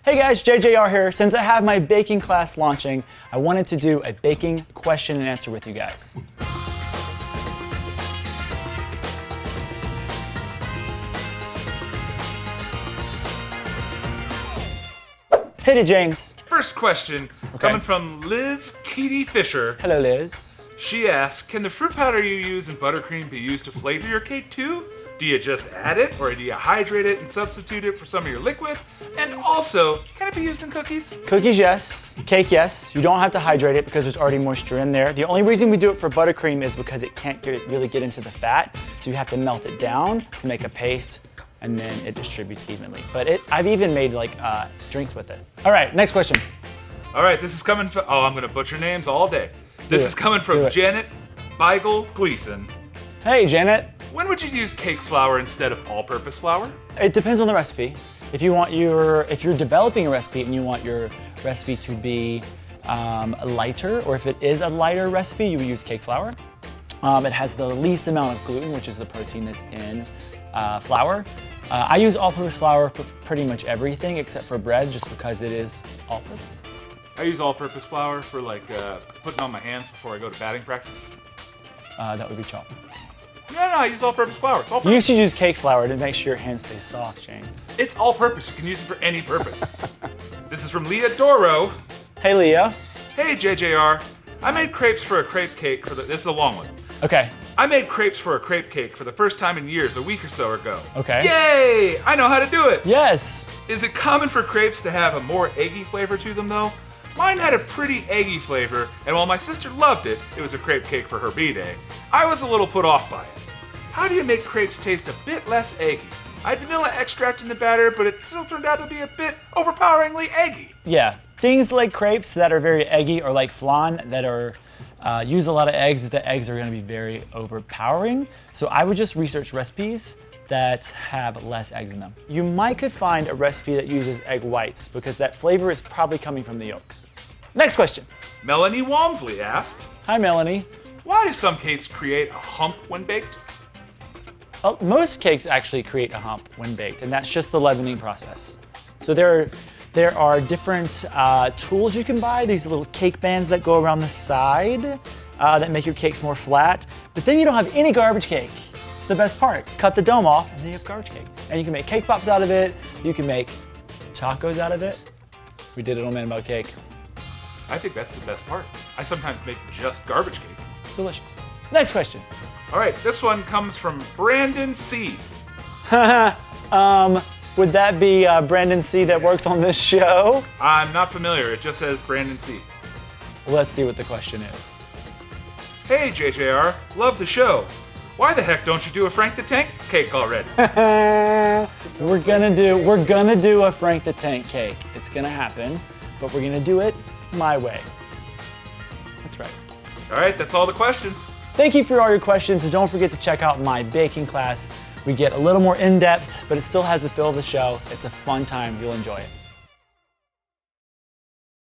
Hey guys, JJR here. Since I have my baking class launching, I wanted to do a baking question and answer with you guys. Hit it, James. First question, coming from Liz Keaty Fisher. Hello, Liz. She asks, can the fruit powder you use in buttercream be used to flavor your cake too? Do you just add it, or do you hydrate it and substitute it for some of your liquid? And also, can it be used in cookies? Cookies, yes. Cake, yes. You don't have to hydrate it because there's already moisture in there. The only reason we do it for buttercream is because it can't really get into the fat, so you have to melt it down to make a paste, and then it distributes evenly. But I've even made like drinks with it. All right, next question. All right, this is coming from, I'm gonna butcher names all day. This is coming from Janet Beigel Gleason. Hey, Janet. When would you use cake flour instead of all-purpose flour? It depends on the recipe. If you're developing a recipe and you want your recipe to be lighter, or if it is a lighter recipe, you would use cake flour. It has the least amount of gluten, which is the protein that's in flour. I use all-purpose flour for pretty much everything except for bread, just because it is all-purpose. I use all-purpose flour for like putting on my hands before I go to batting practice. That would be chalk. No, I use all-purpose flour. It's all-purpose. You should use cake flour to make sure your hands stay soft, James. It's all-purpose. You can use it for any purpose. This is from Leah Doro. Hey, Leah. Hey, JJR. I made crepes for a crepe cake this is a long one. Okay. I made crepes for a crepe cake for the first time in years, a week or so ago. Okay. Yay! I know how to do it. Yes. Is it common for crepes to have a more eggy flavor to them, though? Mine had a pretty eggy flavor, and while my sister loved it, it was a crepe cake for her b-day, I was a little put off by it. How do you make crepes taste a bit less eggy? I had vanilla extract in the batter, but it still turned out to be a bit overpoweringly eggy. Yeah, things like crepes that are very eggy, or like flan that are use a lot of eggs, the eggs are gonna be very overpowering. So I would just research recipes that have less eggs in them. You could find a recipe that uses egg whites because that flavor is probably coming from the yolks. Next question. Melanie Walmsley asked, Hi, Melanie. Why do some cakes create a hump when baked? Well, most cakes actually create a hump when baked, and that's just the leavening process. So there are different tools you can buy, these little cake bands that go around the side that make your cakes more flat, but then you don't have any garbage cake. It's the best part. Cut the dome off, and then you have garbage cake. And you can make cake pops out of it, you can make tacos out of it. We did it on Man About Cake. I think that's the best part. I sometimes make just garbage cake. It's delicious. Next question. All right, this one comes from Brandon C. Would that be Brandon C that works on this show? I'm not familiar, it just says Brandon C. Let's see what the question is. Hey JJR, love the show. Why the heck don't you do a Frank the Tank cake already? We're gonna do a Frank the Tank cake. It's gonna happen, but we're gonna do it my way. That's right. All right, that's all the questions. Thank you for all your questions, and don't forget to check out my baking class. We get a little more in-depth, but it still has the feel of the show. It's a fun time. You'll enjoy it.